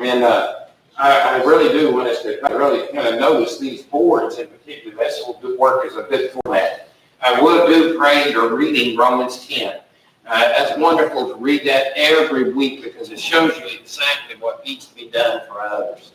And I really do want us to really kind of notice these boards in particular. This will work as a good format. I will do praying or reading Romans 10. That's wonderful to read that every week because it shows you exactly what needs to be done for others.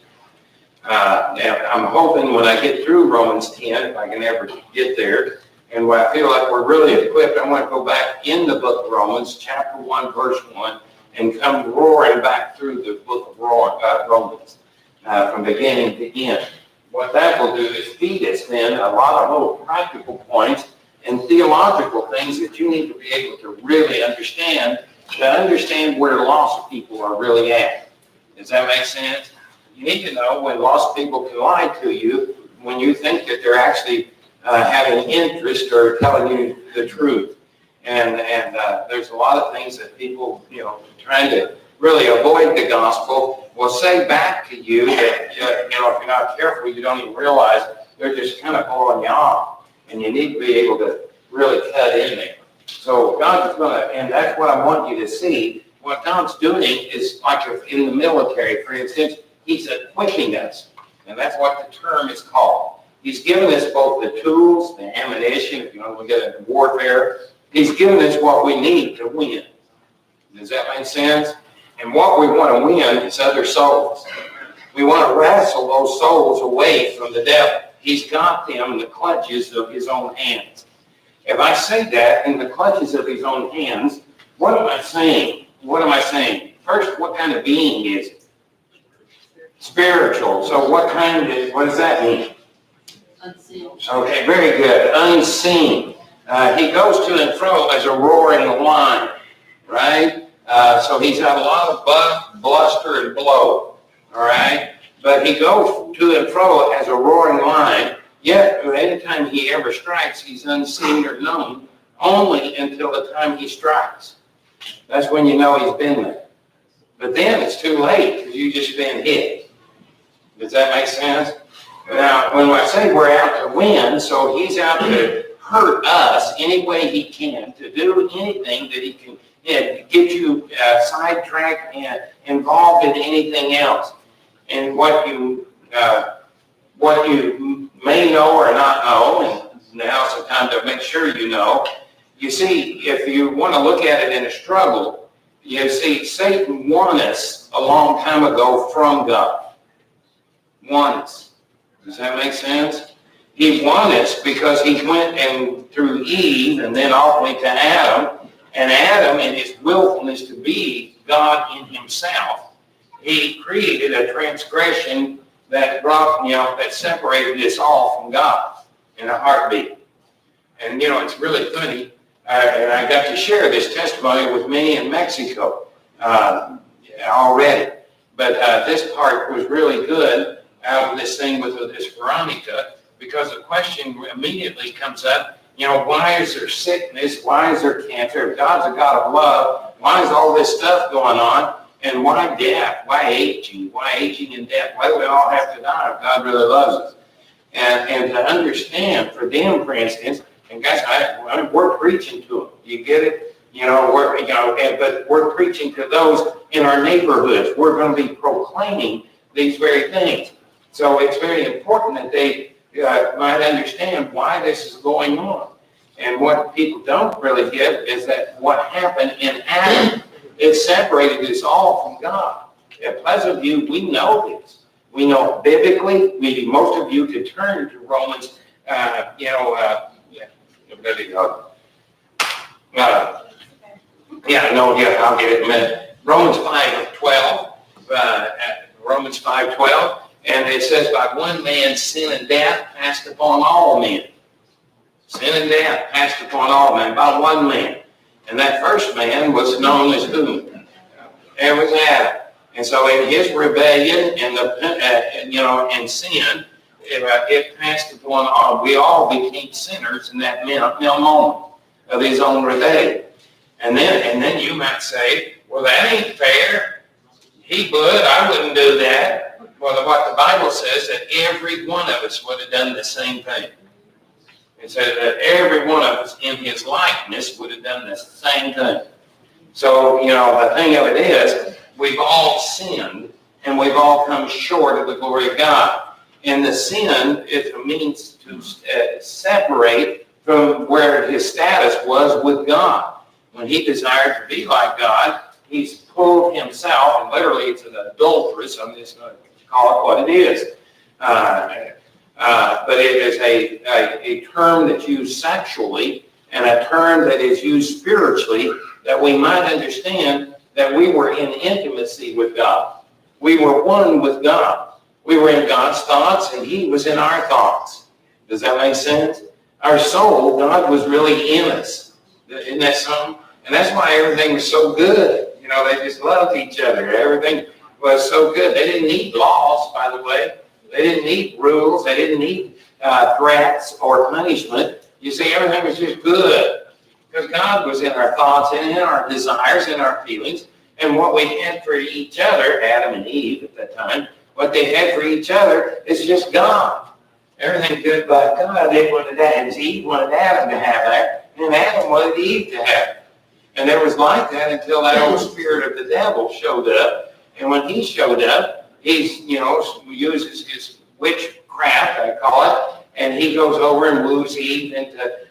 And I'm hoping when I get through Romans 10, if I can ever get there, and when I feel like we're really equipped, I want to go back in the book of Romans, chapter 1, verse 1, and come roaring back through the book of Romans from beginning to end. What that will do is feed us then a lot of little practical points and theological things that you need to be able to really understand, to understand where lost people are really at. Does that make sense? You need to know when lost people can lie to you when you think that they're actually having interest or telling you the truth. And there's a lot of things that people, trying to really avoid the gospel will say back to you that, if you're not careful, you don't even realize they're just kind of blowing you off. And you need to be able to really cut in there. So God is going to, and that's what I want you to see. What God's doing is like in the military, for instance, He's equipping us. And that's what the term is called. He's given us both the tools, the ammunition, if you want to get into warfare. He's given us what we need to win. Does that make sense? And what we want to win is other souls. We want to wrestle those souls away from the devil. He's got them in the clutches of his own hands. If I say that, in the clutches of his own hands, what am I saying? What am I saying? First, what kind of being is it? Spiritual. So what does that mean? Unseen. Okay, very good. Unseen. He goes to and fro as a roaring lion, right? So he's got a lot of bluster and blow, all right? But he goes to and fro as a roaring lion, yet anytime he ever strikes, he's unseen or known only until the time he strikes. That's when you know he's been there. But then it's too late because you've just been hit. Does that make sense? Now, when I say we're out to win, so he's out to hurt us any way he can, to do anything that he can get you sidetracked and involved in anything else. And what you may know or not know, and now's the time to make sure you know. You see, if you want to look at it in a struggle, you see, Satan won us a long time ago from God. Won us. Does that make sense? He won us because he went and through Eve and then ultimately to Adam, and Adam in his willfulness to be God in himself, he created a transgression that brought, that separated us all from God in a heartbeat. And, it's really funny. And I got to share this testimony with many in Mexico already. But this part was really good out of this thing with this Veronica, because the question immediately comes up, why is there sickness? Why is there cancer? If God's a God of love, why is all this stuff going on? And why death? Why aging? Why aging and death? Why do we all have to die if God really loves us? And to understand, for them, for instance, and guys, we're preaching to them. You get it? But we're preaching to those in our neighborhoods. We're going to be proclaiming these very things. So it's very important that they might understand why this is going on. And what people don't really get is that what happened in Adam, it separated us all from God. At Pleasant View, we know this. We know biblically. Most of you could turn to Romans, I'll get it in a minute. Romans 5:12, Romans 5:12, and it says, by one man sin and death passed upon all men. Sin and death passed upon all men by one man. And that first man was known as who? It was Adam. And so in his rebellion and sin, it passed upon all. We all became sinners in that moment of his own rebellion. And then you might say, well, that ain't fair. He would, I wouldn't do that. Well, what the Bible says, that every one of us would have done the same thing. It says that every one of us in his likeness would have done the same thing. So, the thing of it is, we've all sinned And we've all come short of the glory of God. And the sin is a means to separate from where his status was with God. When he desired to be like God, he's pulled himself, and literally it's an adulteress. I'm just going to call it what it is. But it is a term that's used sexually and a term that is used spiritually, that we might understand that we were in intimacy with God. We were one with God. We were in God's thoughts and he was in our thoughts. Does that make sense? Our soul, God was really in us. Isn't that something? And that's why everything was so good. You know, they just loved each other. Everything was so good. They didn't need laws, by the way. They didn't need rules. They didn't need threats or punishment. You see, everything was just good. Because God was in our thoughts and in our desires and our feelings. And what we had for each other, Adam and Eve at that time, what they had for each other is just God. Everything good about God. They wanted that. Eve wanted Adam to have that. And Adam wanted Eve to have it. And it was like that until that old spirit of the devil showed up. And when he showed up, he, uses his witchcraft, I call it, and he goes over and moves Eve into,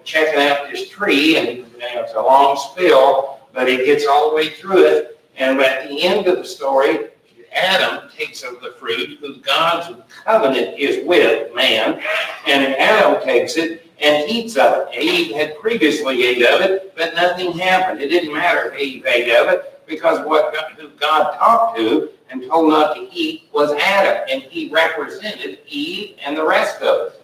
checking out this tree, and it's a long spill, but he gets all the way through it. And at the end of the story, Adam takes of the fruit, who God's covenant is with man, and Adam takes it and eats of it. Eve had previously ate of it, but nothing happened. It didn't matter if Eve ate of it, because who God talked to and told not to eat was Adam, and he represented Eve and the rest of it.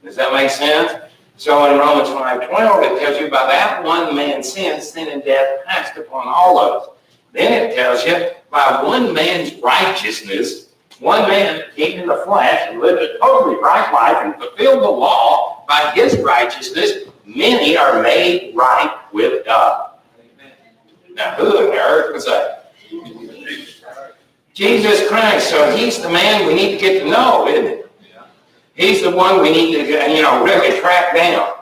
Does that make sense? So in Romans 5:12, it tells you by that one man's sin and death passed upon all of us. Then it tells you by one man's righteousness, one man came in the flesh and lived a totally right life and fulfilled the law. By his righteousness, many are made right with God. Now, who in the earth was that? Jesus Christ. So he's the man we need to get to know, isn't it? He's the one we need to, really track down.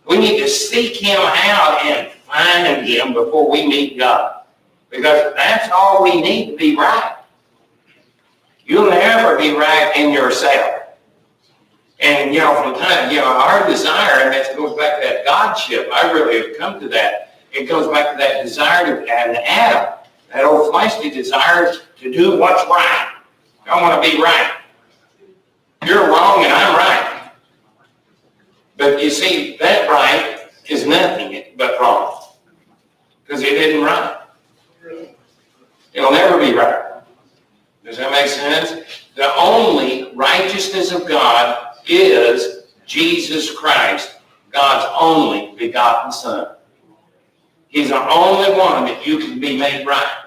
We need to seek him out and find him before we meet God. Because that's all we need to be right. You'll never be right in yourself. And, from time, our desire, and that goes back to that Godship, I really have come to that. It goes back to that desire to Adam, that old fleshly desire to do what's right. I want to be right. You're wrong and I'm right. But you see, that right is nothing but wrong. Because it isn't right. It'll never be right. Does that make sense? The only righteousness of God is Jesus Christ, God's only begotten Son. He's the only one that you can be made right.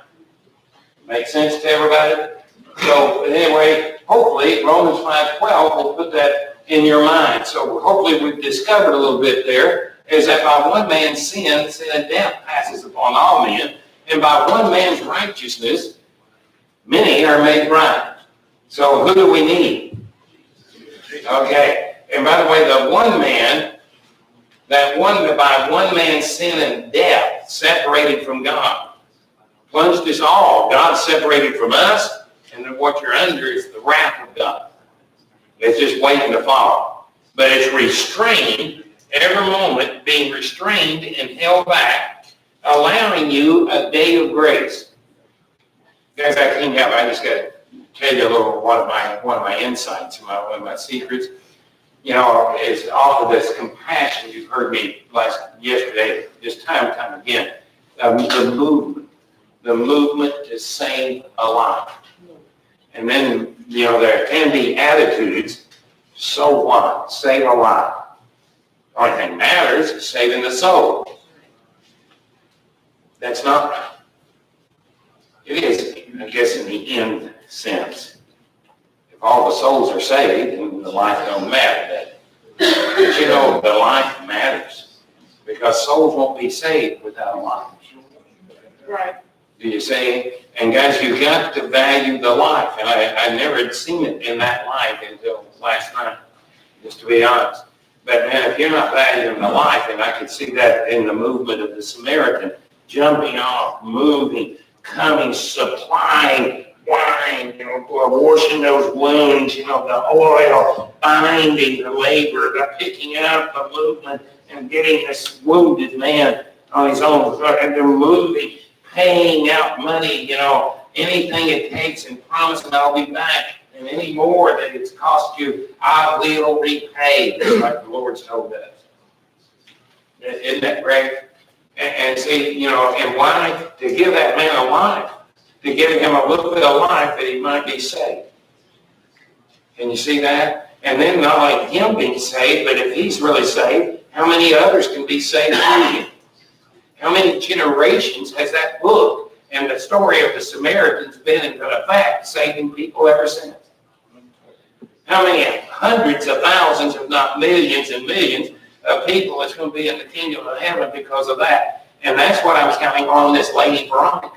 Make sense to everybody? So anyway, hopefully Romans 5:12 will put that in your mind. So hopefully we've discovered a little bit there, is that by one man's sin and death passes upon all men, and by one man's righteousness, many are made right. So who do we need? Okay. And by the way, the one man, by one man's sin and death, separated from God, plunged us all. God separated from us, and then what you're under is the wrath of God. It's just waiting to follow. But it's restrained, every moment being restrained and held back, allowing you a day of grace. Guys, I can't help. I just got to tell you a little one of my insights, one of my secrets. Is all of this compassion. You've heard me yesterday, just time and time again. The movement to save a life. And then, there can be attitudes. So what? Save a life. The only thing that matters is saving the soul. That's not. It is, I guess, in the end sense. If all the souls are saved, then the life don't matter. But the life matters. Because souls won't be saved without a life. Right. Do you see? And guys, you've got to value the life. And I never had seen it in that light until last night, just to be honest. But man, if you're not valuing the life, and I could see that in the movement of the Samaritan, jumping off, moving, coming, supplying. Wow, washing those wounds, the oil, binding the labor, the picking out the movement, and getting this wounded man on his own, and they're moving, paying out money, anything it takes, and promising I'll be back, and any more that it's cost you, I will repay, just like the Lord's told us. Isn't that great? And see, and why? To give that man a life, to give him a little bit of life that he might be saved. Can you see that? And then not only him being saved, but if he's really saved, how many others can be saved through him? How many generations has that book and the story of the Samaritans been in fact saving people ever since? How many hundreds of thousands, if not millions and millions, of people that's going to be in the kingdom of heaven because of that? And that's what I was counting on this lady Veronica.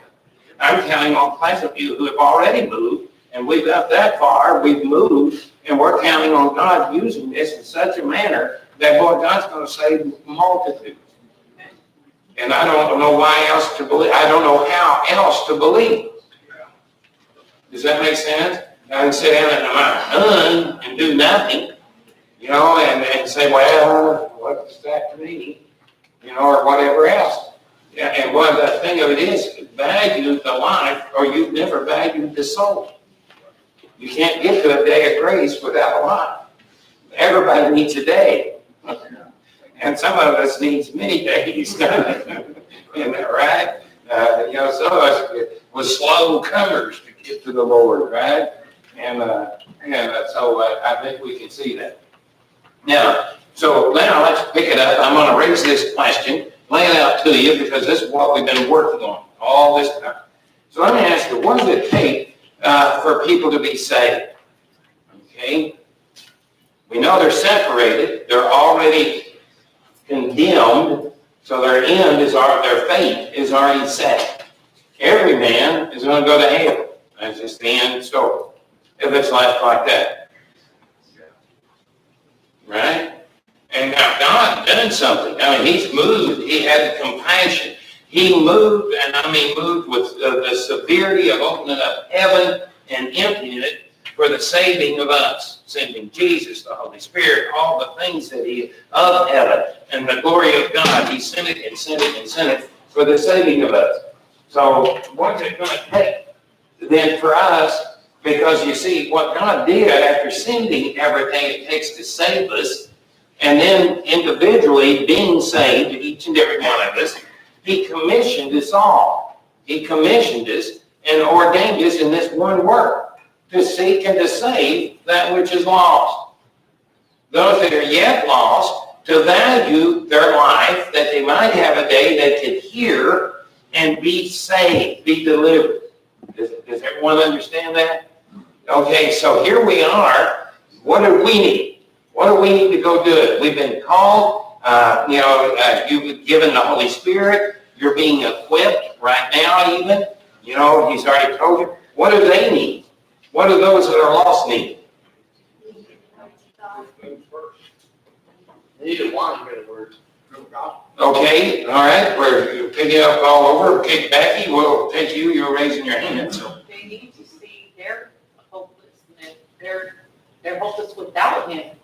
I'm counting on Pleasant View who have already moved, and we've got that far, we've moved, and we're counting on God using this in such a manner that, boy, God's going to save multitudes. And I don't know why else to believe. I don't know how else to believe. Does that make sense? I can sit down in my hun and do nothing, and say, well, what's that to me? Or whatever else. Yeah, and one of the thing of it is, value the life, or you've never valued the soul. You can't get to a day of grace without a life. Everybody needs a day. And some of us needs many days. Isn't that right? Some of us was slow comers to get to the Lord, right? And so I think we can see that. Now let's pick it up. I'm going to raise this question, lay it out to you, because this is what we've been working on all this time. So let me ask you, what does it take for people to be saved? Okay? We know they're separated. They're already condemned, so their end is their fate is already set. Every man is going to go to hell. That's just the end story. If it's left like that. Right? And now God done something. He's moved. He had compassion. He moved, moved with the severity of opening up heaven and emptying it for the saving of us, sending Jesus, the Holy Spirit, all the things that of heaven and the glory of God. He sent it and sent it and sent it for the saving of us. So what's it going to take then for us? Because you see, what God did after sending everything it takes to save us, and then individually being saved, each and every one of us, He commissioned us all. He commissioned us and ordained us in this one work, to seek and to save that which is lost. Those that are yet lost, to value their life, that they might have a day they could hear and be saved, be delivered. Does everyone understand that? Okay, so here we are. What do we need? What do we need to go do it? We've been called. You've been given the Holy Spirit. You're being equipped right now even. He's already told you. What do they need? What do those that are lost need? Neither one, in other words. Okay, all right. We're picking up all over. Okay, Becky, we'll take you. You're raising your hand. So. They need to see their hopelessness. They're hopeless without Him.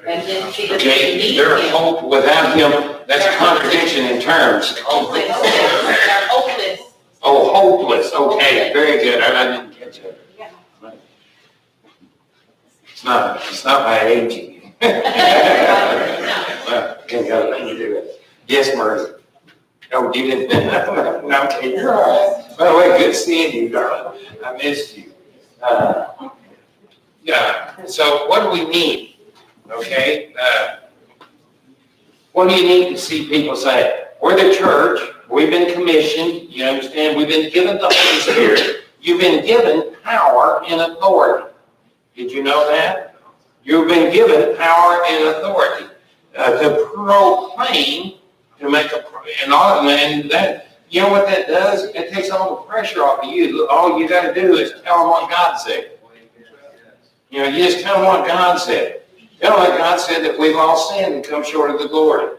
And then see that they need their Him. hope without Him. That's a contradiction in terms. They're hopeless. Oh, hopeless. Okay, very good. I didn't catch it. Yeah. It's not by aging. Well, ain't got nothing to do with it. Yes, Murray. No, you didn't. No, okay, you're all right. By the way, good seeing you, darling. I missed you. So what do we need? Okay. What do you need to see people say? We're the church. We've been commissioned. You understand? We've been given the Holy Spirit. You've been given power and authority. Did you know that? You've been given power and authority to proclaim, to make and that, you know what that does? It takes all the pressure off of you. All you got to do is tell them what God said. You just tell them what God said. Tell them what God said, that we've all sinned and come short of the glory.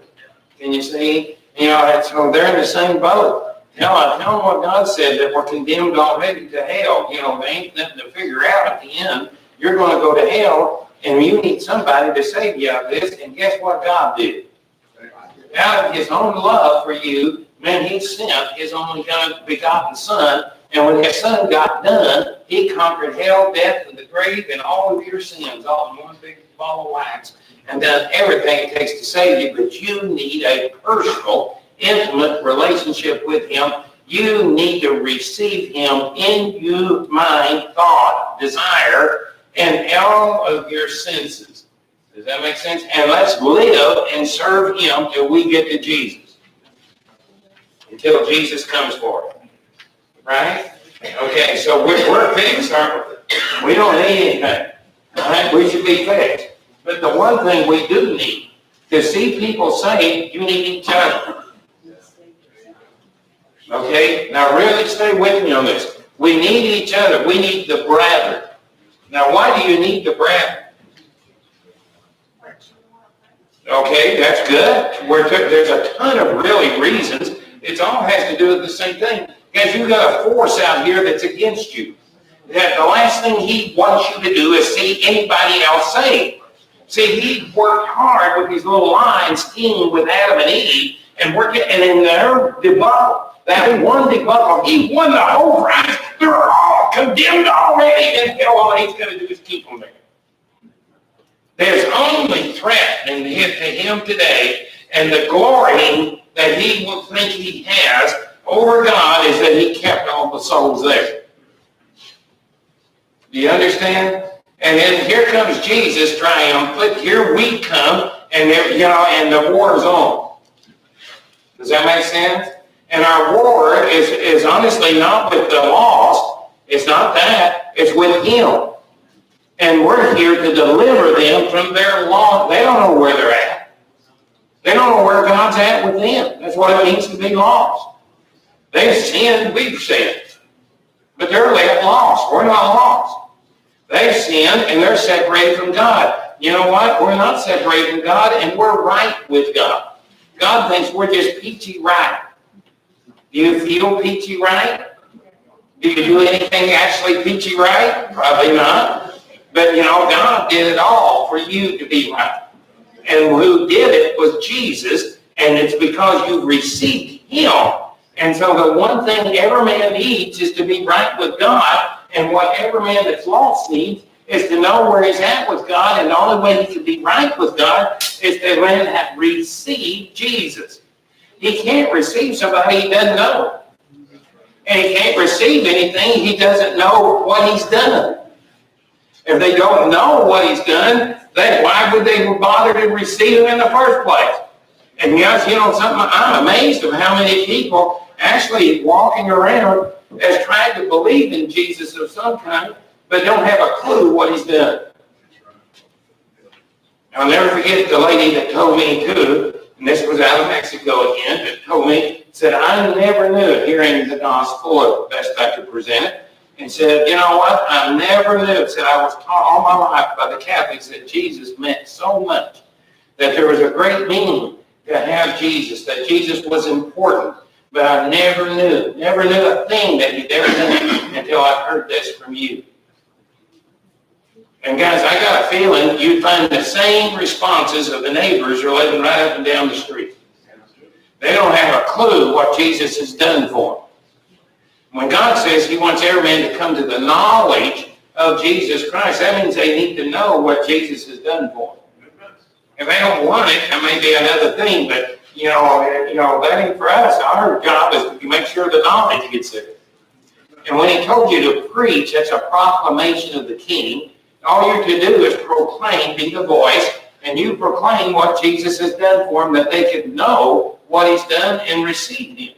Can you see? So they're in the same boat. Tell them what God said, that we're condemned already to hell. You know, there ain't nothing to figure out at the end. You're going to go to hell, and you need somebody to save you out of this. And guess what God did? Out of his own love for you, man, he sent his only begotten Son. And when his Son got done, he conquered hell, death, and the grave, and all of your sins, all in one big ball of wax, and done everything it takes to save you. But you need a personal, intimate relationship with him. You need to receive him in your mind, thought, desire, and all of your senses. Does that make sense? And let's live and serve him till we get to Jesus. Until Jesus comes for us. Right? Okay, so we're fixed, aren't we? We don't need anything. Right? We should be fixed. But the one thing we do need, to see people saved, you need each other. Okay? Now really stay with me on this. We need each other. We need the brethren. Now why do you need the brethren? Okay, that's good. There's a ton of really reasons. It all has to do with the same thing. Because you've got a force out here that's against you. That the last thing he wants you to do is see anybody else saved. See, he worked hard with these little lines scheming with Adam and Eve and working, and in their debacle, that one debacle, he won the whole prize. They're all condemned already, and all he's going to do is keep them there. There's only threat to him today, and the glory that he will think he has over God is that he kept all the souls there. Do you understand? And then here comes Jesus triumphant. Here we come, and and the war is on. Does that make sense? And our war is honestly not with the lost. It's not that. It's with him. And we're here to deliver them from their lost. They don't know where they're at. They don't know where God's at with them. That's what it means to be lost. They've sinned, we've sinned. But they're left lost. We're not lost. They've sinned and they're separated from God. You know what? We're not separated from God and we're right with God. God thinks we're just peachy right. Do you feel peachy right? Do you do anything actually peachy right? Probably not. But God did it all for you to be right. And who did it was Jesus, and it's because you received him. And so the one thing every man needs is to be right with God, and what every man that's lost needs is to know where he's at with God, and the only way he can be right with God is to learn to receive Jesus. He can't receive somebody he doesn't know. And he can't receive anything he doesn't know what he's done. If they don't know what he's done, then why would they bother to receive him in the first place? And yes, something, I'm amazed of how many people actually walking around has tried to believe in Jesus of some kind, but don't have a clue what he's done. I'll never forget the lady that told me too, and this was out of Mexico again, that told me, said, I never knew, hearing the gospel the best I could present it, and said, you know what, I never knew, said I was taught all my life by the Catholics that Jesus meant so much, that there was a great meaning to have Jesus, that Jesus was important, but I never knew a thing that he'd ever done until I heard this from you. And guys, I got a feeling you'd find the same responses of the neighbors who are living right up and down the street. They don't have a clue what Jesus has done for them. When God says he wants every man to come to the knowledge of Jesus Christ, that means they need to know what Jesus has done for them. If they don't want it, that may be another thing, but that ain't for us. Our job is to make sure the knowledge gets there. And when he told you to preach, that's a proclamation of the King. All you're to do is proclaim, be the voice, and you proclaim what Jesus has done for them, that they could know what he's done and receive him,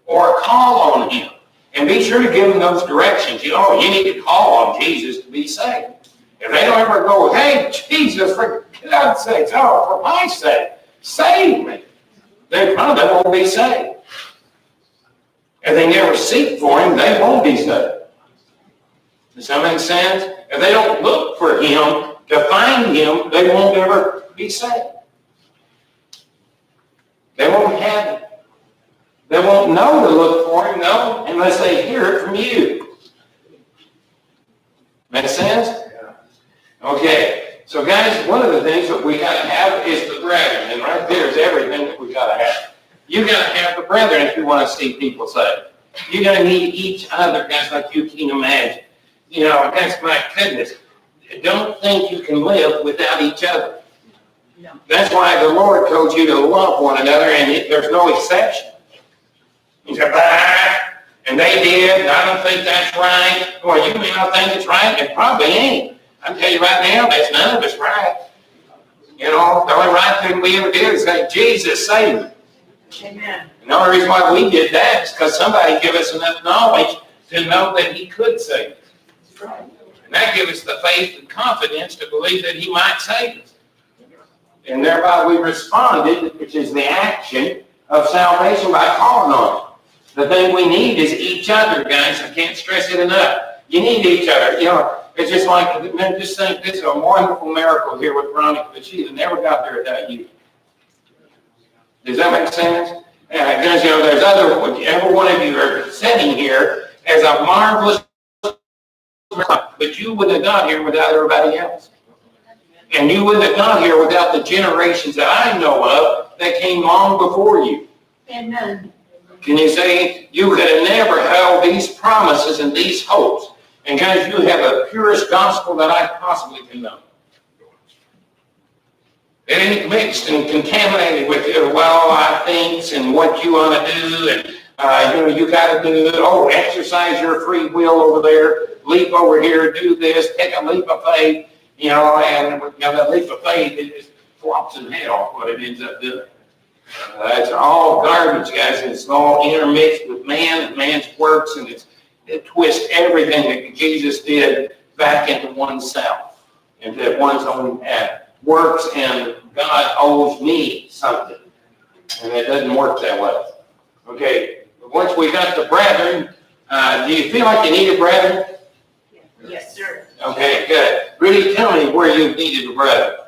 or call on him. And be sure to give them those directions. You need to call on Jesus to be saved. If they don't ever go, hey, Jesus, for God's sake, for my sake, save me, they probably won't be saved. If they never seek for him, they won't be saved. Does that make sense? If they don't look for him to find him, they won't ever be saved. They won't have him. They won't know to look for him, no, unless they hear it from you. Make sense? Okay, so guys, one of the things that we got to have is the brethren, and right there is everything that we got to have. You got to have the brethren if you want to see people saved. You got to need each other, guys, like you can imagine. You know, guys, my goodness, don't think you can live without each other. No. That's why the Lord told you to love one another, and there's no exception. He said, bah, and they did, and I don't think that's right. Well, you may not think it's right, it probably ain't. I tell you right now, there's none of us right. You know, the only right thing we ever did is say, Jesus, save me. Amen. And the only reason why we did that is because somebody gave us enough knowledge to know that he could save us. And that gave us the faith and confidence to believe that he might save us. And thereby we responded, which is the action of salvation, by calling on him. The thing we need is each other, guys. I can't stress it enough. You need each other. You know, it's just like, man, just think this is a wonderful miracle here with Veronica, but she never got there without you. Does that make sense? Because, you know, there's every one of you are sitting here as a marvelous, but you wouldn't have got here without everybody else. And you wouldn't have got here without the generations that I know of that came long before you. Amen. Can you say you could have never held these promises and these hopes? And guys, you have the purest gospel that I possibly can know. It ain't mixed and contaminated with, well, I think, and what you want to do, and, you know, you got to do it. Oh, exercise your free will over there. Leap over here, do this, take a leap of faith, you know, and you know, that leap of faith, it just flops in hell, what it ends up doing. It's all garbage, guys, and it's all intermixed with man and man's works, and it twists everything that Jesus did back into oneself, into one's own works, and God owes me something. And it doesn't work that way. Okay, once we got the brethren, do you feel like you need a brethren? Yes, sir. Okay, good. Really tell me where you needed a brethren.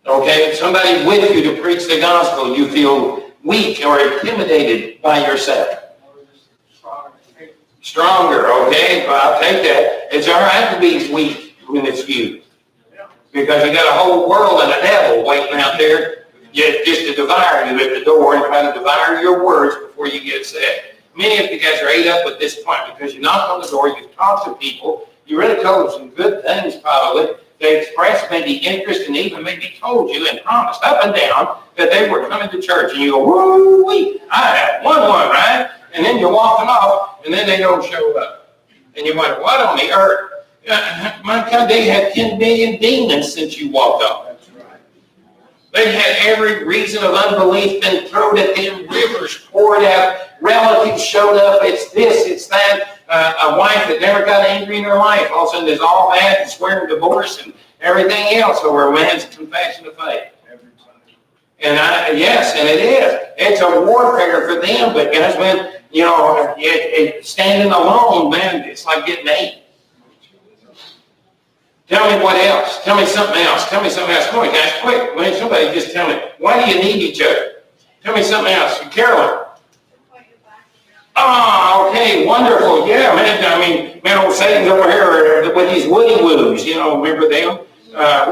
Okay, somebody with you to preach the gospel, you feel weak or intimidated by yourself. Stronger, okay? Well, I'll take that. It's all right to be weak when it's you. Because you got a whole world and a devil waiting out there just to devour you at the door and try to devour your words before you get sick. Many of you guys are ate up with disappointment because you knocked on the door, you talked to people, you really told them some good things probably. They expressed maybe interest and even maybe told you and promised up and down that they were coming to church. And you go, woo-wee, I have one, right? And then you're walking off, and then they don't show up. And you wonder, what on the earth? My God, they had 10 million demons since you walked off. That's right. They had every reason of unbelief been thrown at them, rivers poured out, relatives showed up, it's this, it's that. A wife that never got angry in her life, all of a sudden is all bad and swearing divorce and everything else over a man's confession of faith. And yes, and it is. It's a warfare for them, but guys, when, you know, standing alone, man, it's like getting ate. Tell me what else. Tell me something else. Tell me something else. Come on, guys, quick. When somebody just tell me, why do you need each other? Tell me something else. Carolyn. Oh, okay, wonderful. Yeah, man, I mean, man, old Satan's over here with these woody woos, you know, remember them?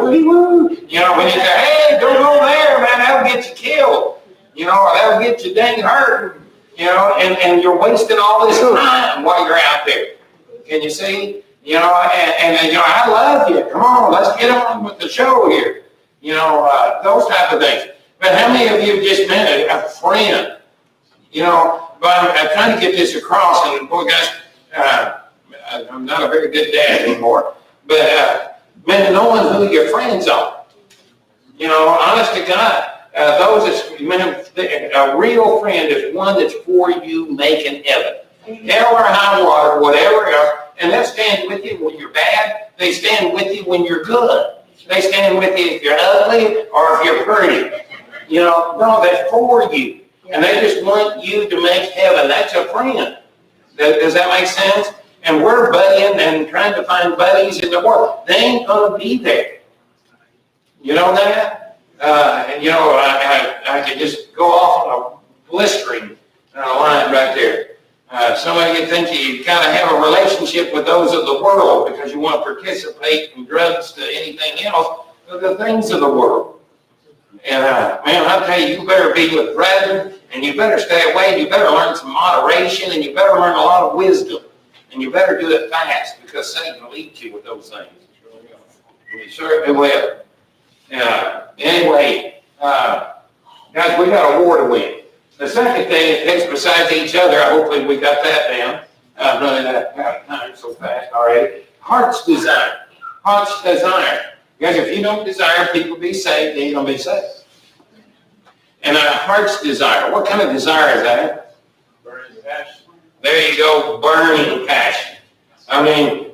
Woody woo. You know, when you say, hey, don't go there, man, that'll get you killed. You know, that'll get you dang hurt. You know, and you're wasting all this time while you're out there. Can you see? You know, and you know, I love you. Come on, let's get on with the show here. You know, those type of things. But how many of you just met a friend? You know, but I'm trying to get this across, and boy, guys, I'm not a very good dad anymore. But man, knowing who your friends are, you know, honest to God, those that's, man, a real friend is one that's for you making heaven. Hell or high water, whatever else, and they'll stand with you when you're bad. They stand with you when you're good. They stand with you if you're ugly or if you're pretty. You know, no, that's for you. And they just want you to make heaven. That's a friend. Does that make sense? And we're buddying and trying to find buddies in the world. They ain't going to be there. You know that? And you know, I could just go off on blistering line right there. Somebody could think you kind of have a relationship with those of the world because you want to participate from drugs to anything else, but the things of the world. And man, I'll tell you, you better be with brethren, and you better stay away, and you better learn some moderation, and you better learn a lot of wisdom, and you better do it fast because Satan will eat you with those things. You certainly will. Anyway, guys, we got a war to win. The second thing is things besides each other. Hopefully we got that down. I'm running out of time so fast already. Heart's desire. Heart's desire. Guys, if you don't desire people to be saved, they ain't going to be saved. And a heart's desire. What kind of desire is that? Burning passion. There you go, burning passion. I mean,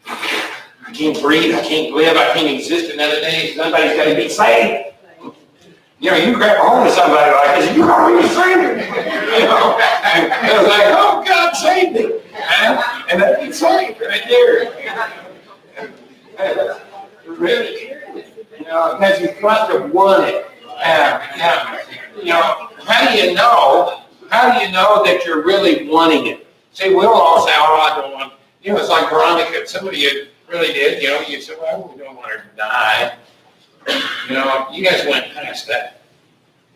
I can't breathe, I can't live, I can't exist another day. Somebody's got to be saved. You know, you grab a hold of somebody like this, and you call me Savior. You know, and it's like, oh, God, save me. And that means saved right there. Really, you know, because you must have won it. You know, how do you know? How do you know that you're really wanting it? See, we'll all say, oh, I don't want, you know, it's like Veronica. Some of you really did, you know, you said, well, we don't want her to die. You know, you guys went past that.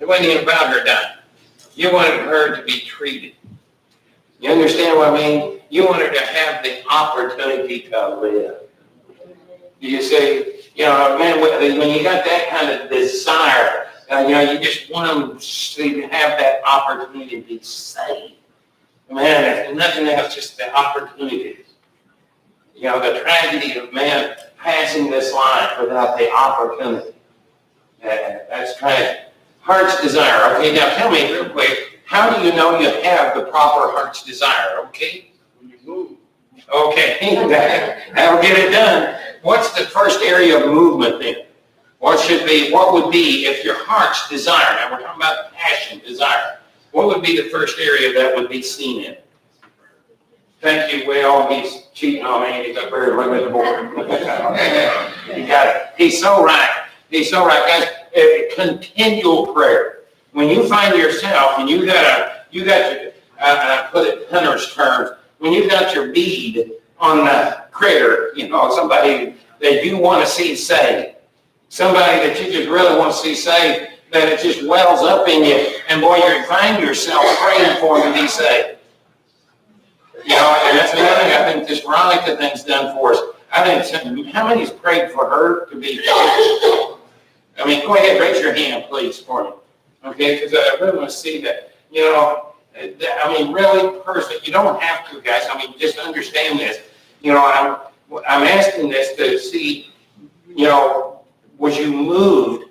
It wasn't even about her dying. You wanted her to be treated. You understand what I mean? You want her to have the opportunity to live. You say, you know, man, when you got that kind of desire, you know, you just want them to have that opportunity to be saved. Man, if nothing else, just the opportunity. You know, the tragedy of man passing this life without the opportunity. That's tragic. Heart's desire. Okay, now tell me real quick, how do you know you have the proper heart's desire? Okay? When you move. Okay, that'll get it done. What's the first area of movement then? What would be if your heart's desire, now we're talking about passion, desire, what would be the first area that would be seen in? Thank you, Will. He's cheating on me. He's up there looking at the board. You got it. He's so right. He's so right, guys. Continual prayer. When you find yourself, and you got to put it in Hunter's terms, when you got your bead on the critter, you know, somebody that you want to see saved, somebody that you just really want to see saved, that it just wells up in you, and boy, you find yourself praying for them to be saved. You know, and that's another thing I think this Veronica thing's done for us. I think, how many's prayed for her to be saved? I mean, go ahead, raise your hand, please, for me. Okay, because I really want to see that. You know, I mean, really, personally, you don't have to, guys. I mean, just understand this. You know, I'm asking this to see, you know, was you moved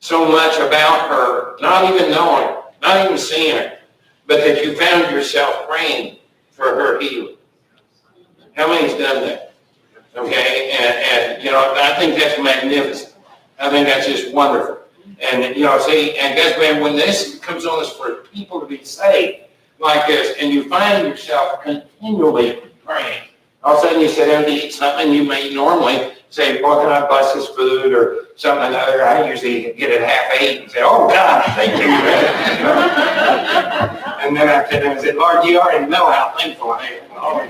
so much about her, not even knowing her, not even seeing her, but that you found yourself praying for her healing? How many's done that? Okay, and you know, I think that's magnificent. I think that's just wonderful. And, you know, see, and guess what, when this comes on us for people to be saved like this, and you find yourself continually praying, all of a sudden you sit down to eat something, you may normally say, boy, can I bless this food or something another. I usually get it half-ate and say, oh, God, thank you. And then I sit down and say, Lord, you already know how thankful I am. Oh,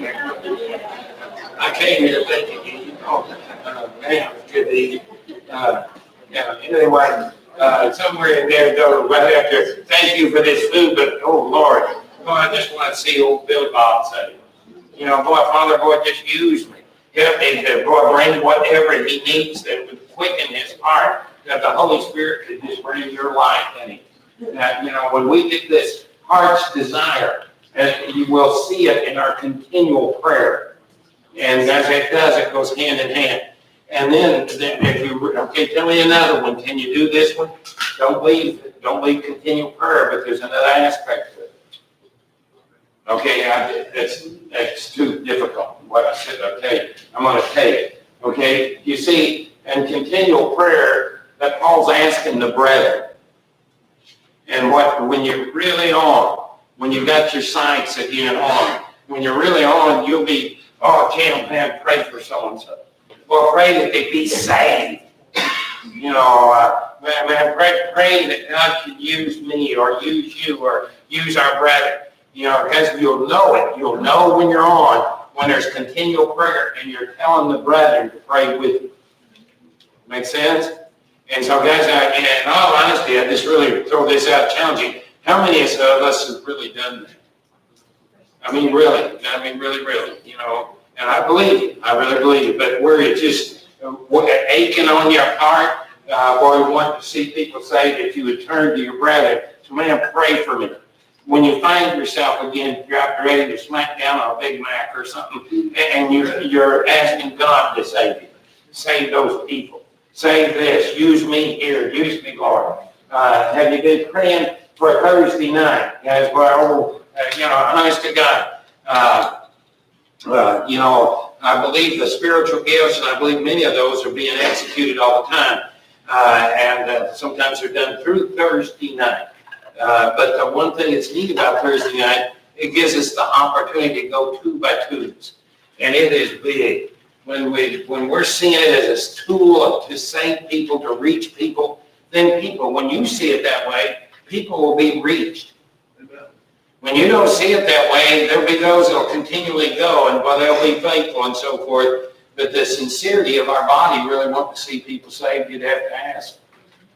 I came here thinking, you know, man, it's good to eat. Anyway, somewhere in there, though, right after, thank you for this food, but, oh, Lord, boy, I just want to see old Bill Bob say, you know, boy, Father, boy, just use me. Help me to, boy, bring whatever he needs that would quicken his heart, that the Holy Spirit could just bring your life in him. That, you know, when we get this heart's desire, and you will see it in our continual prayer. And as it does, it goes hand in hand. And then if you, okay, tell me another one. Can you do this one? Don't leave continual prayer, but there's another aspect to it. Okay, it's too difficult. What I said, okay, I'm going to tell you. Okay, you see, in continual prayer, that Paul's asking the brethren. And when you're really on, when you got your sights at you and on, when you're really on, you'll be, oh, Jim, man, pray for so-and-so. Well, pray that they be saved. You know, praying that God could use me or use you or use our brother. Because you'll know it. You'll know when you're on, when there's continual prayer and you're telling the brethren to pray with you. Make sense? And so guys, in all honesty, I just really throw this out challenging. How many of us have really done that? I mean, really, and I believe it. I really believe it. But where it just aching on your heart, or you want to see people say that you would turn to your brother, so man, pray for me. When you find yourself again, you're ready to smack down on a Big Mac or something, and you're asking God to save you. Save those people. Save this. Use me here. Use me, Lord. Have you been praying for Thursday night? Guys, honest to God. I believe the spiritual gifts, and I believe many of those are being executed all the time. And sometimes they're done through Thursday night. But the one thing that's neat about Thursday night, it gives us the opportunity to go 2 by 2s. And it is big. When we're seeing it as a tool to save people, to reach people, then people, when you see it that way, people will be reached. When you don't see it that way, there'll be those that will continually go, and they'll be faithful and so forth. But the sincerity of our body really want to see people saved, you'd have to ask,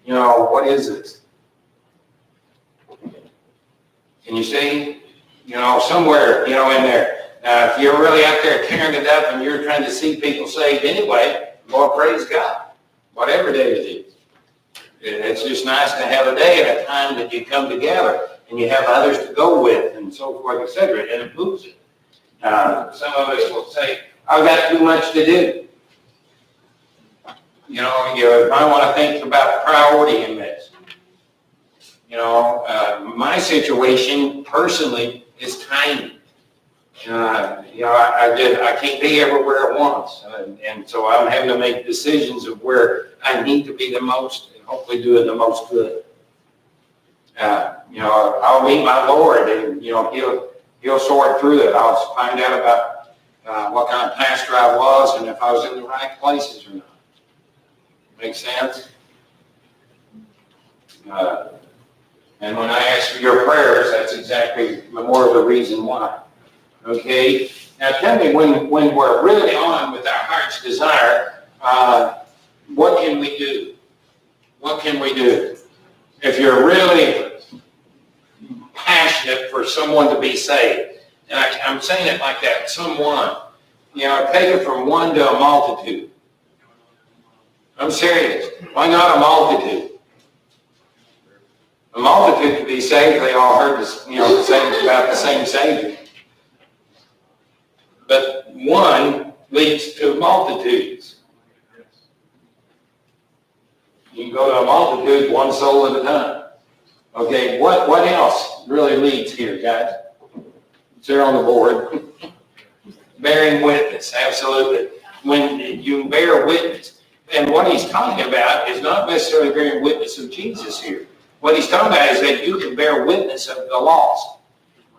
what is this? Can you see? Somewhere, in there. If you're really out there tearing it up and you're trying to see people saved anyway, Lord, praise God. Whatever day it is. It's just nice to have a day and a time that you come together and you have others to go with and so forth, etc. And it moves it. Some of us will say, I've got too much to do. You might want to think about priority in this. My situation personally is tiny. I can't be everywhere at once. And so I'm having to make decisions of where I need to be the most and hopefully doing the most good. I'll meet my Lord and, he'll sort through it. I'll find out about what kind of pastor I was and if I was in the right places or not. Make sense? And when I ask for your prayers, that's exactly more of the reason why. Okay? Now tell me, when we're really on with our heart's desire, what can we do? What can we do? If you're really passionate for someone to be saved, and I'm saying it like that, someone, take it from one to a multitude. I'm serious. Why not a multitude? A multitude to be saved, they all heard this, about the same Savior. But one leads to multitudes. You can go to a multitude, one soul at a time. Okay, what else really leads here, guys? It's there on the board. Bearing witness, absolutely. When you bear witness, and what he's talking about is not necessarily bearing witness of Jesus here. What he's talking about is that you can bear witness of the lost.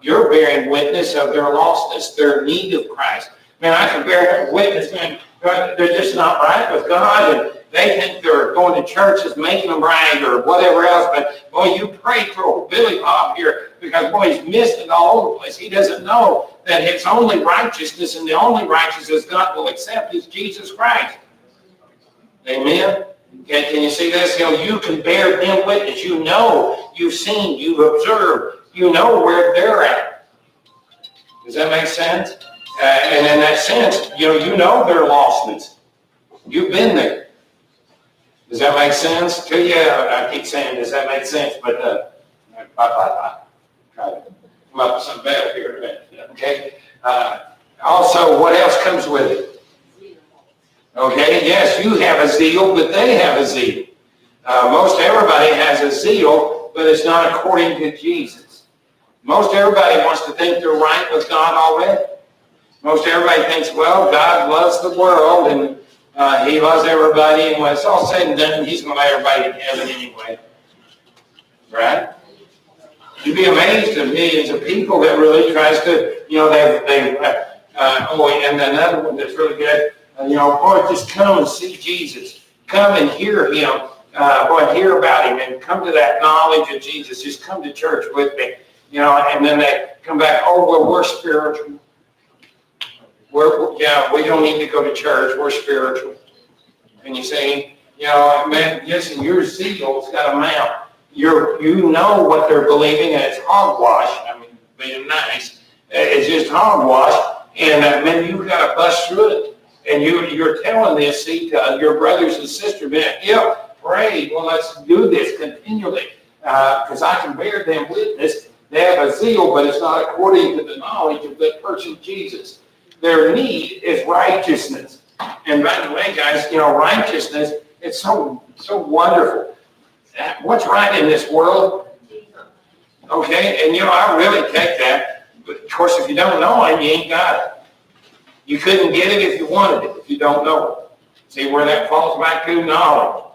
You're bearing witness of their lostness, their need of Christ. Man, I can bear witness, man, they're just not right with God, and they think they're going to church is making them right or whatever else, but boy, you pray for Billy Bob here because, boy, he's missed it all over the place. He doesn't know that his only righteousness and the only righteousness God will accept is Jesus Christ. Amen? Can you see this? You can bear them witness. You know, you've seen, you've observed, you know where they're at. Does that make sense? And in that sense, you know their lostness. You've been there. Does that make sense to you? I keep saying, does that make sense? But try to come up with something better here in a minute. Okay. Also, what else comes with it? Okay, yes, you have a zeal, but they have a zeal. Most everybody has a zeal, but it's not according to Jesus. Most everybody wants to think they're right with God already. Most everybody thinks, well, God loves the world, and he loves everybody, and when it's all said and done, he's going to let everybody to heaven anyway. Right? You'd be amazed at millions of people that really tries to, and another one that's really good, boy, just come and see Jesus. Come and hear him. want to hear about him and come to that knowledge of Jesus. Just come to church with me, and then they come back, oh, well, we're spiritual. We don't need to go to church. We're spiritual. And you say, man, listen, your zeal's got a mount. You know what they're believing, and it's hogwash. I mean, being nice, it's just hogwash. And man, you've got to bust through it. And you're telling this, to your brothers and sisters, man, pray. Well, let's do this continually, because I can bear them witness. They have a zeal, but it's not according to the knowledge of the person Jesus. Their need is righteousness. And by the way, guys, righteousness, it's so wonderful. What's right in this world? Okay, and I really take that. But of course, if you don't know him, you ain't got it. You couldn't get it if you wanted it, if you don't know it. See where that falls back to? Knowledge.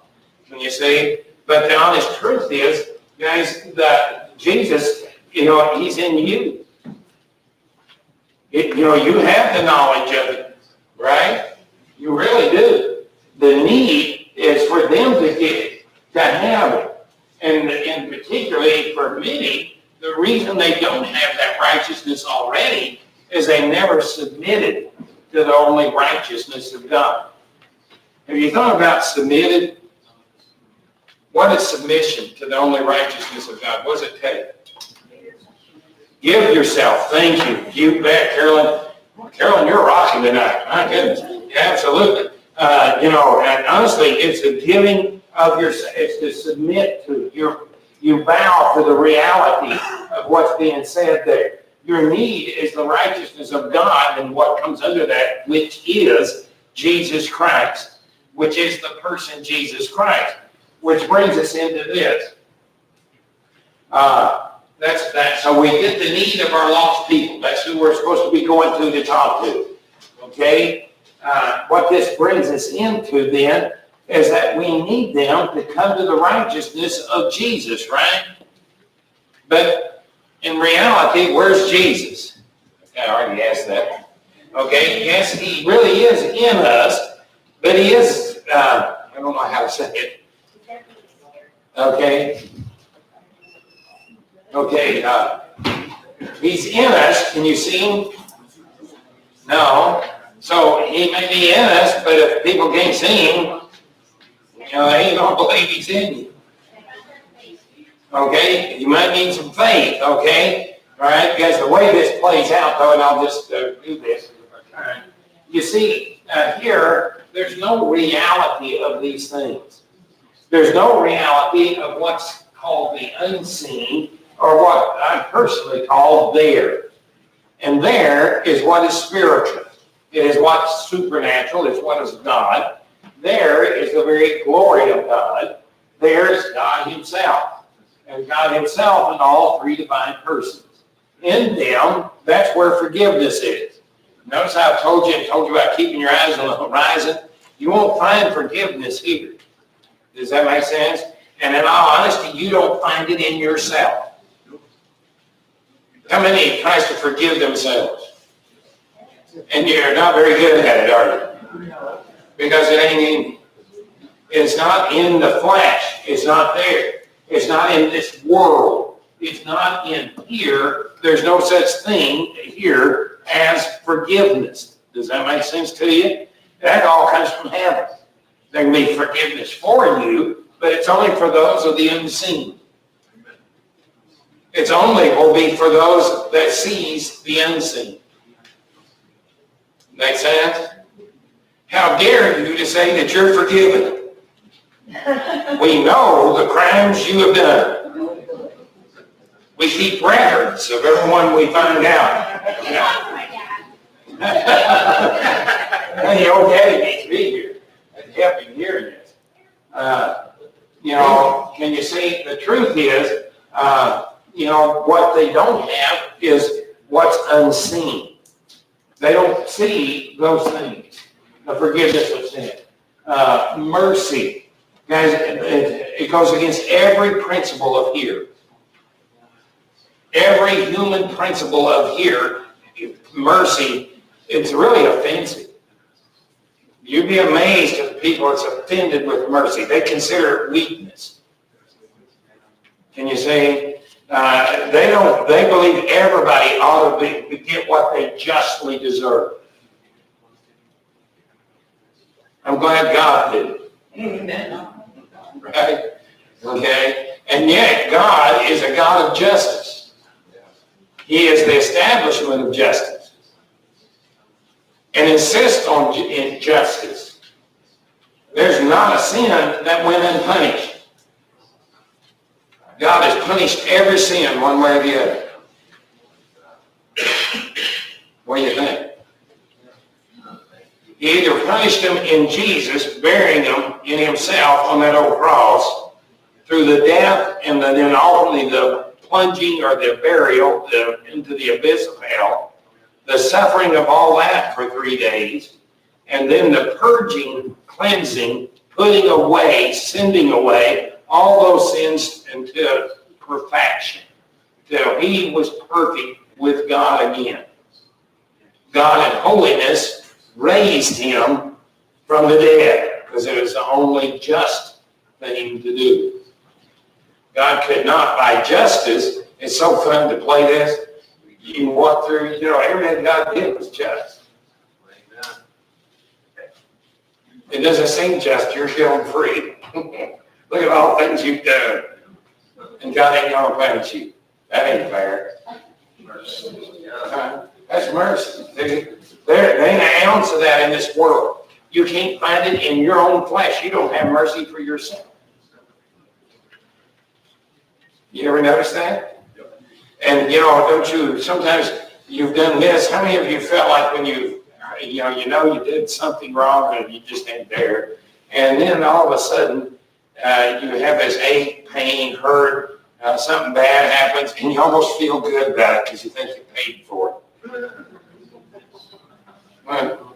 And you see, but the honest truth is, guys, that Jesus, he's in you. You have the knowledge of it, right? You really do. The need is for them to get it, to have it. And particularly for many, the reason they don't have that righteousness already is they never submitted to the only righteousness of God. Have you thought about submitted? What is submission to the only righteousness of God? What does it take? Give yourself. Thank you. You bet, Carolyn. Carolyn, you're rocking tonight. My goodness. Yeah, absolutely. And honestly, it's a giving of yourself. It's to submit to you bow to the reality of what's being said there. Your need is the righteousness of God, and what comes under that, which is Jesus Christ, which is the person Jesus Christ, which brings us into this. That's that. So we get the need of our lost people. That's who we're supposed to be going to talk to. Okay? What this brings us into then is that we need them to come to the righteousness of Jesus, right? But in reality, where's Jesus? I already asked that. Okay? Yes, he really is in us, but he is, I don't know how to say it. Okay? Okay, he's in us. Can you see him? No. So he may be in us, but if people can't see him, they don't believe he's in you. Okay? You might need some faith, okay? All right? Because the way this plays out, though, and I'll just do this. You see, here, there's no reality of these things. There's no reality of what's called the unseen, or what I personally call there. And there is what is spiritual. It is what's supernatural. It's what is God. There is the very glory of God. There is God himself. And God himself and all three divine persons. In them, that's where forgiveness is. Notice how I told you about keeping your eyes on the horizon. You won't find forgiveness here. Does that make sense? And in all honesty, you don't find it in yourself. How many tries to forgive themselves? And you're not very good at it, are you? Because it ain't in you. It's not in the flesh. It's not there. It's not in this world. It's not in here. There's no such thing here as forgiveness. Does that make sense to you? That all comes from heaven. There can be forgiveness for you, but it's only for those of the unseen. It's only will be for those that sees the unseen. Make sense? How dare you to say that you're forgiven? We know the crimes you have done. We keep records of everyone we find out. Hey, okay, needs to be here. It's helping hearing this. Can you see? The truth is, what they don't have is what's unseen. They don't see those things. The forgiveness of sin. Mercy. Guys, it goes against every principle of here. Every human principle of here, mercy, it's really offensive. You'd be amazed at the people that's offended with mercy. They consider it weakness. Can you see? They believe everybody ought to get what they justly deserve. I'm glad God did. Amen. Right? Okay? And yet, God is a God of justice. He is the establishment of justice. And insists on justice. There's not a sin that went unpunished. God has punished every sin one way or the other. What do you think? He either punished them in Jesus, burying them in himself on that old cross, through the death and then ultimately the plunging or the burial into the abyss of hell, the suffering of all that for 3 days, and then the purging, cleansing, putting away, sending away all those sins into perfection, till he was perfect with God again. God in holiness raised him from the dead, because it was the only just thing to do. God could not, by justice, it's so fun to play this. You can walk through, everything God did was just. It doesn't seem just, you're still free. Look at all the things you've done. And God ain't going to punish you. That ain't fair. That's mercy. There ain't an ounce of that in this world. You can't find it in your own flesh. You don't have mercy for yourself. You ever notice that? And, don't you, sometimes you've done this. How many of you felt like when you did something wrong and you just ain't there, and then all of a sudden you have this ache, pain, hurt, something bad happens, and you almost feel good about it because you think you paid for it. Well,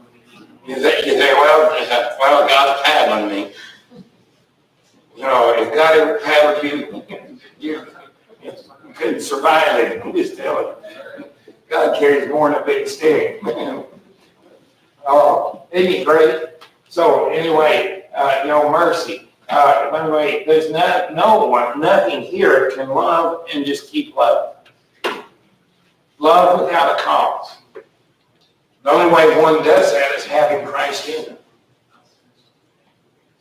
you think, well, God's paddling me. If God ever paddled you, you couldn't survive it. I'm just telling you. God carries more than a big stick. Oh, isn't he great? So anyway, mercy. By the way, there's nothing here can love and just keep loving. Love without a cause. The only way one does that is having Christ in them.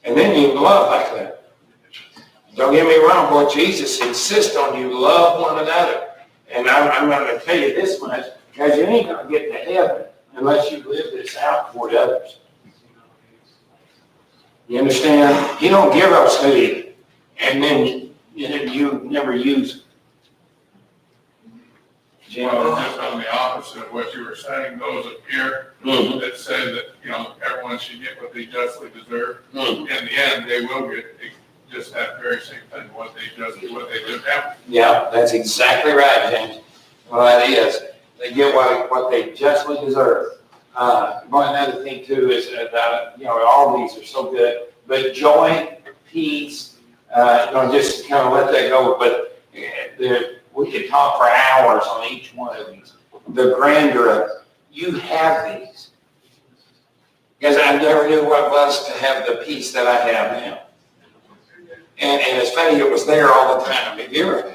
And then you love like that. Don't get me wrong, boy, Jesus insists on you love one another. And I'm going to tell you this much, because you ain't going to get to heaven unless you live this out toward others. You understand? He don't give us to you, and then you never use it. Well, just on the opposite of what you were saying, those up here that say that, everyone should get what they justly deserve. In the end, they will get just that very same thing, what they just have. Yeah, that's exactly right, James. Well, that is. They get what they justly deserve. Another thing too is that all these are so good, but joy, peace, just kind of let that go. But we could talk for hours on each one of these. The grandeur of you have these, because I never knew what it was to have the peace that I have now. And it's funny, it was there all the time. If you ever,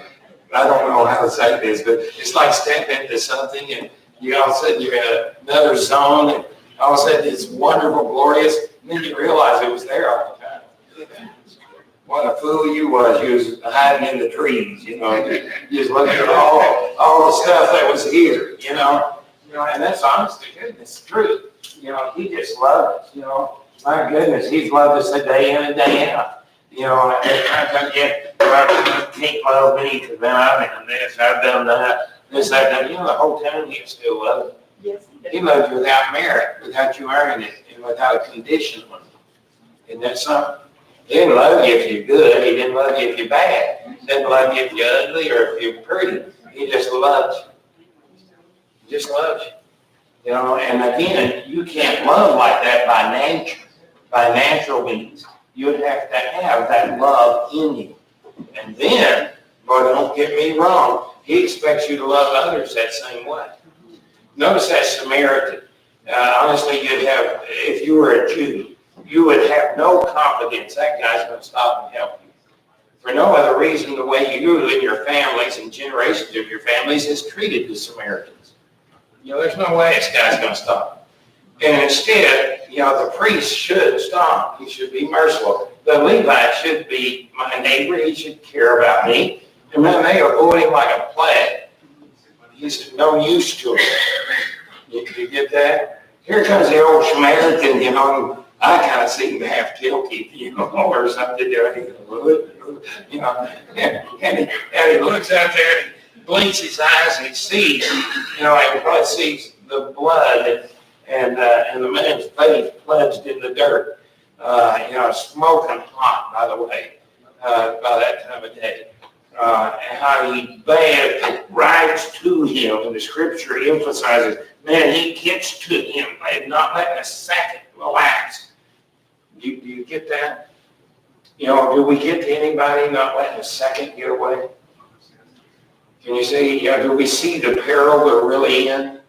I don't know how to say this, but it's like stepping into something and all of a sudden you're in another zone and all of a sudden it's wonderful, glorious, and then you realize it was there all the time. What a fool you was. You was hiding in the trees, You just looking at all the stuff that was here, and that's honest to goodness, truth. He just loved us, My goodness, he's loved us a day in and day out. Every time I get, you can't love me because then I've done this, I've done that, this, that. The whole time he still loved you. Yes, he He does. loved you without merit, without you earning it, and without a condition on it. Isn't that something? He didn't love you if you're good. He didn't love you if you're bad. He didn't love you if you're ugly or if you're pretty. He just loves you. He just loves you. And again, you can't love like that by nature, by natural means. You would have to have that love in you. And then, boy, don't get me wrong, he expects you to love others that same way. Notice that Samaritan. honestly, you'd have, if you were a Jew, you would have no confidence that guy's going to stop and help you. For no other reason, the way you and your families and generations of your families has treated the Samaritans. There's no way this guy's going to stop. And instead, the priest should stop. He should be merciful. The Levite should be my neighbor. He should care about me. And then they avoid him like a plague. He's no use to him. You get that? Here comes the old Samaritan, I kind of seem to have tail teeth, or something. And he looks out there and he blinks his eyes and he sees, he probably sees the blood and the man's face plunged in the dirt. Smoking hot, by the way, by that time of day. And how he rides to him, and the scripture emphasizes, man, he gets to him, not letting a second relax. Do you get that? Do we get to anybody not letting a second get away? Can you see, do we see the peril we're really in?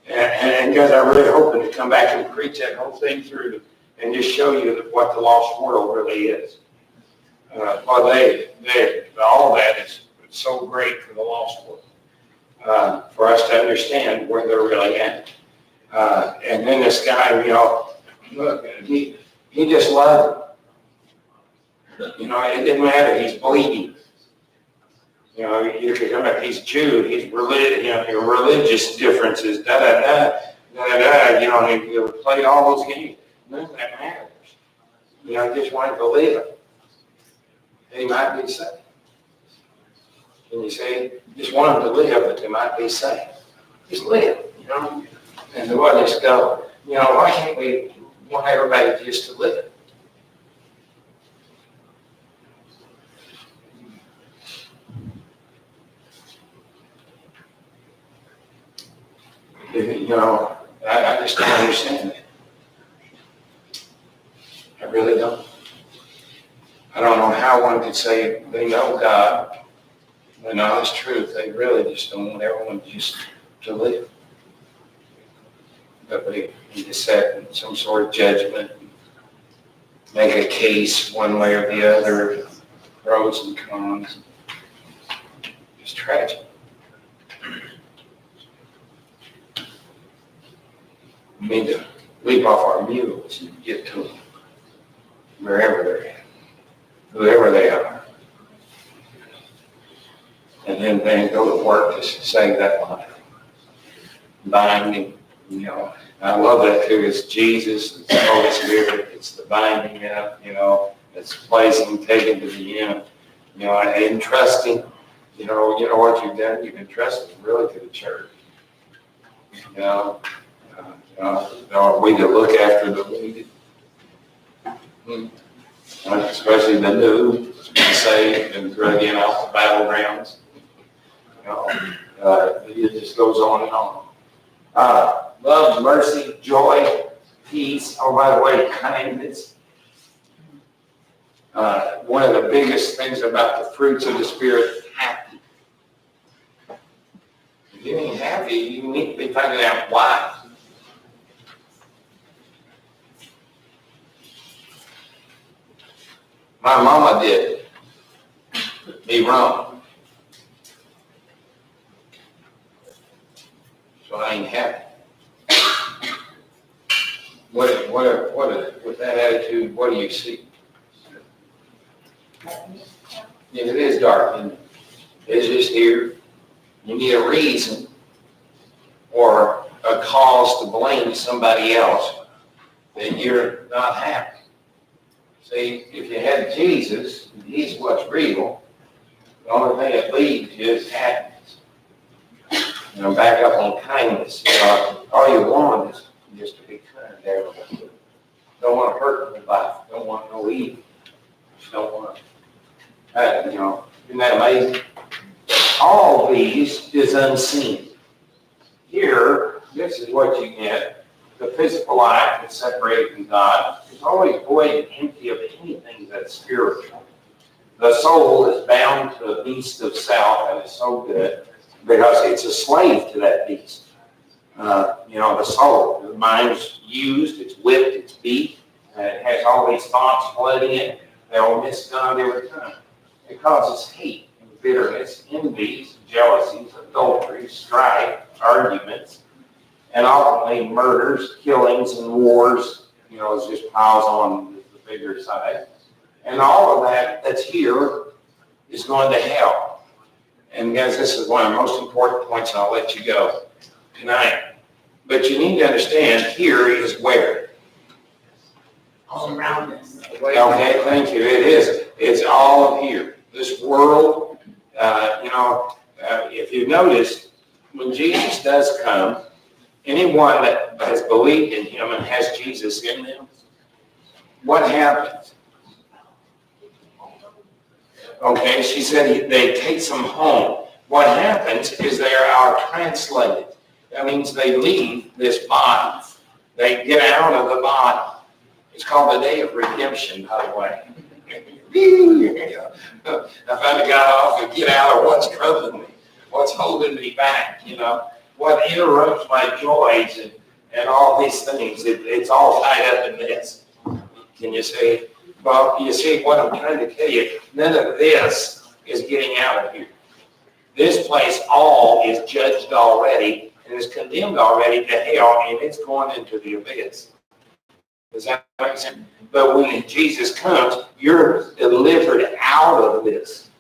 And guys, I'm really hoping to come back and preach that whole thing through and just show you what the lost world really is. All that is so great for the lost world, for us to understand where they're really at. And then this guy, look, he just loved him. It didn't matter. He's bleeding. You could come up, he's Jew, he's religious differences, he played all those games. None of that matters. He just wanted to live. And he might be saved. Can you say, just want him to live, but they might be saved. Just live, And the just go, why can't we want everybody just to live? I just don't understand that. I really don't. I don't know how one could say they know God, they know His truth. They really just don't want everyone just to live. But they just set in some sort of judgment, make a case one way or the other, pros and cons. It's tragic. We need to leap off our mules and get to them, wherever they're at, whoever they are. And then go to work to save that life. Binding, I love that too. It's Jesus, it's the Holy Spirit, it's the binding up, it's placing, taking to the end. And trusting, what you've done, you've entrusted really to the church. Are we to look after the needed? Especially the new, saved and drug in off the battlegrounds. It just goes on and on. Love, mercy, joy, peace. Oh, by the way, kindness. One of the biggest things about the fruits of the Spirit, happy. If you ain't happy, you need to be finding out why. My mama did me wrong. So I ain't happy. With that attitude, what do you see? It is dark, and it's just here. You need a reason or a cause to blame somebody else that you're not happy. See, if you had Jesus, and He's what's real, the only thing that leads you is happiness. Back up on kindness. All you want is just to be kind to everyone. Don't want to hurt nobody. Don't want no evil. Just don't want to. Isn't that amazing? All these is unseen. Here, this is what you get. The physical life is separated from God. It's always void and empty of anything that's spiritual. The soul is bound to a beast of self, and it's so good because it's a slave to that beast. The soul, the mind's used, it's whipped, it's beat, it has all these thoughts flooding it. They all miss God every time. It causes hate and bitterness, envies, jealousies, adultery, strife, arguments, and ultimately murders, killings, and wars. It just piles on the bigger side. And all of that's here is going to hell. And guys, this is one of the most important points, and I'll let you go tonight. But you need to understand, here is where? All around us. Okay, thank you. It is. It's all here. This world, if you notice, when Jesus does come, anyone that has believed in him and has Jesus in them, what happens? Okay, she said they take them home. What happens is they are translated. That means they leave this body. They get out of the body. It's called the Day of Redemption, by the way. I finally got off and get out of what's troubling me, what's holding me back, what interrupts my joys and all these things. It's all tied up in this. Can you see? Well, you see what I'm trying to tell you? None of this is getting out of here. This place all is judged already and is condemned already to hell, and it's going into the abyss. Does that make sense? But when Jesus comes, you're delivered out of this.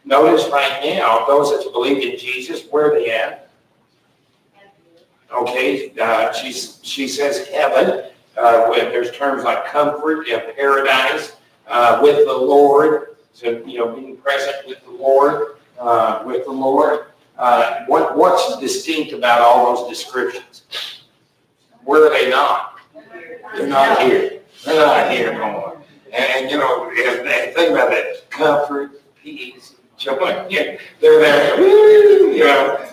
Notice right now, those that believe in Jesus, where are they at? Okay, she says heaven. When there's terms like comfort and paradise, with the Lord, so being present with the Lord, what's distinct about all those descriptions? Where are they not? They're not here. They're not here no more. And think about that, comfort, peace, joy. Yeah, they're there,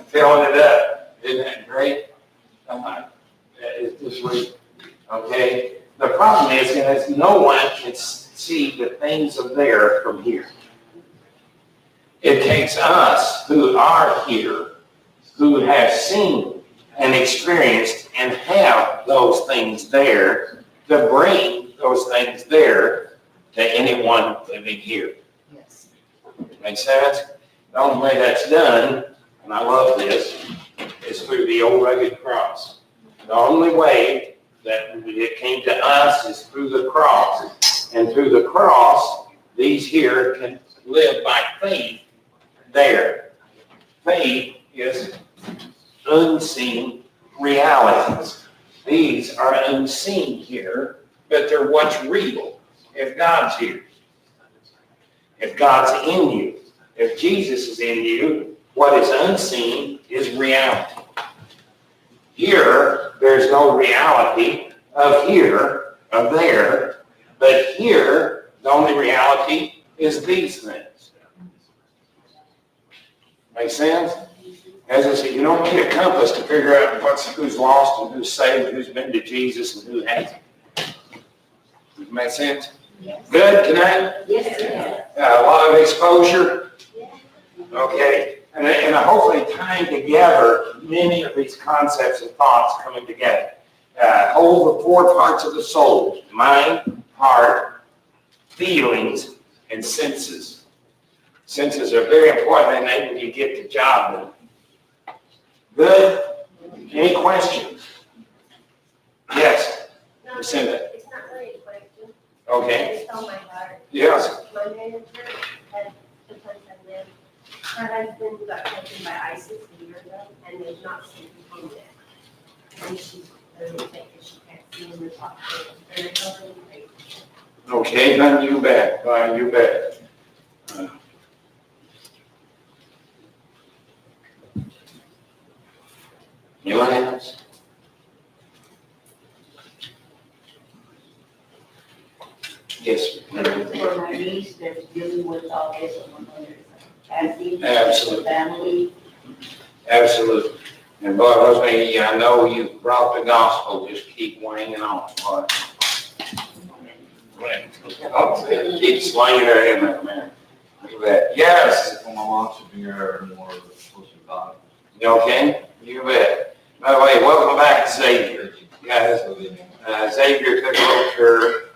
filling it up. Isn't that great? It's just really. Okay, the problem is no one can see the things of there from here. It takes us who are here, who have seen and experienced and have those things there, to bring those things there to anyone living here. Yes. Make sense? The only way that's done, and I love this, is through the old rugged cross. The only way that it came to us is through the cross. And through the cross, these here can live by faith there. Faith is unseen realities. These are unseen here, but they're what's real if God's here. If God's in you. If Jesus is in you, what is unseen is reality. Here, there's no reality of here, of there, but here, the only reality is these things. Make sense? As I said, you don't need a compass to figure out who's lost and who's saved, who's been to Jesus and who hasn't. Make sense? Yes. Good tonight? Yes. A lot of exposure? Okay. And hopefully tying together many of these concepts and thoughts coming together. Hold the four parts of the soul: mind, heart, feelings, and senses. Senses are very important, and then you get the job done. Good? Any questions? Yes, Lucinda. It's not really a question. Okay. It's on my heart. Yes. My manager had the place I live. Her husband got taken by ISIS a year ago, and they've not seen him yet. And she's really sick, and she can't see him or talk to him. And they're totally crazy. Okay, then you bet. You bet. Anyone else? Yes. For my niece, that's dealing with all this, and Kathy, Absolutely. family. Absolutely. And boy, Rosemary, I know you brought the gospel, just keep weighing on, boy. Keep slinging it in there, man. Look at that. Yes. My mom should be here more close to God. You okay? You bet. By the way, welcome back, Xavier. Guys, Xavier took a little curve,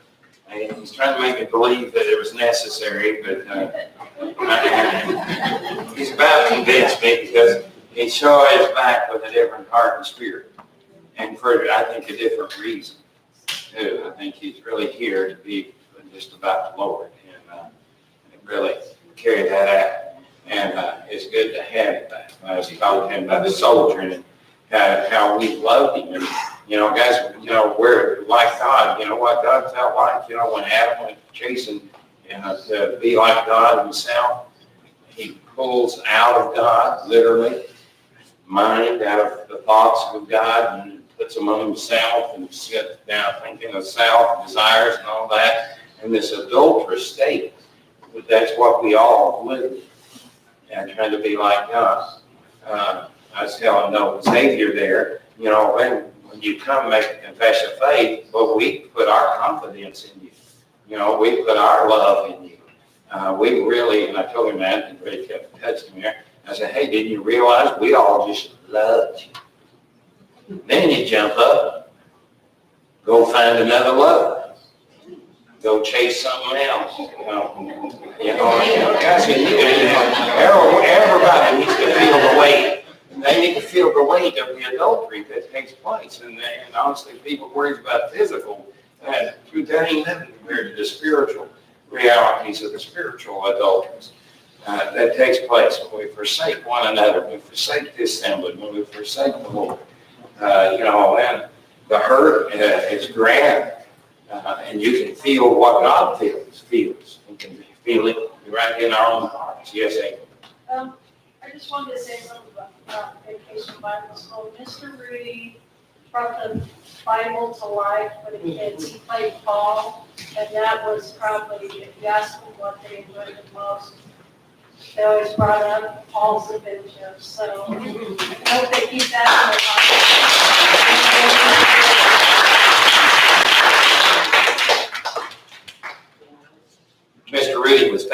and he's trying to make me believe that it was necessary, but he's about to convince me because he sure is back with a different heart and spirit. And for, I think, a different reason, too. I think he's really here to be just about the Lord and really carry that out. And it's good to have him back. I was talking to him about the soldier and how we loved him. And, guys, we're like God. You know what God felt like? When Adam went chasing, to be like God himself, he pulls out of God, literally, mind out of the thoughts of God and puts them on himself and sits down thinking of self, desires and all that. And this adulterous state, that's what we all live and trying to be like God. I was telling no Xavier there, when you come make a confession of faith, but we put our confidence in you. We put our love in you. We really, and I told him that, and really kept touching me there. I said, hey, didn't you realize we all just loved you? Then you jump up, go find another love, go chase something else. Guys, everybody needs to feel the weight. They need to feel the weight of the adultery that takes place. And honestly, people worry about physical. Truth, that ain't nothing compared to the spiritual realities of the spiritual adulteries that takes place when we forsake one another, when we forsake the assembly, when we forsake the Lord. And the hurt is grand, and you can feel what God feels. You can feel it right in our own hearts. Yes, Amy. I just wanted to say something about Vacation Bible School. Mr. Rudy brought the Bible to life for the kids. He played Paul, and that was probably, if you ask them what they enjoyed the most, they always brought up Paul's adventures. So I hope they keep that in their mind. Mr. Rudy was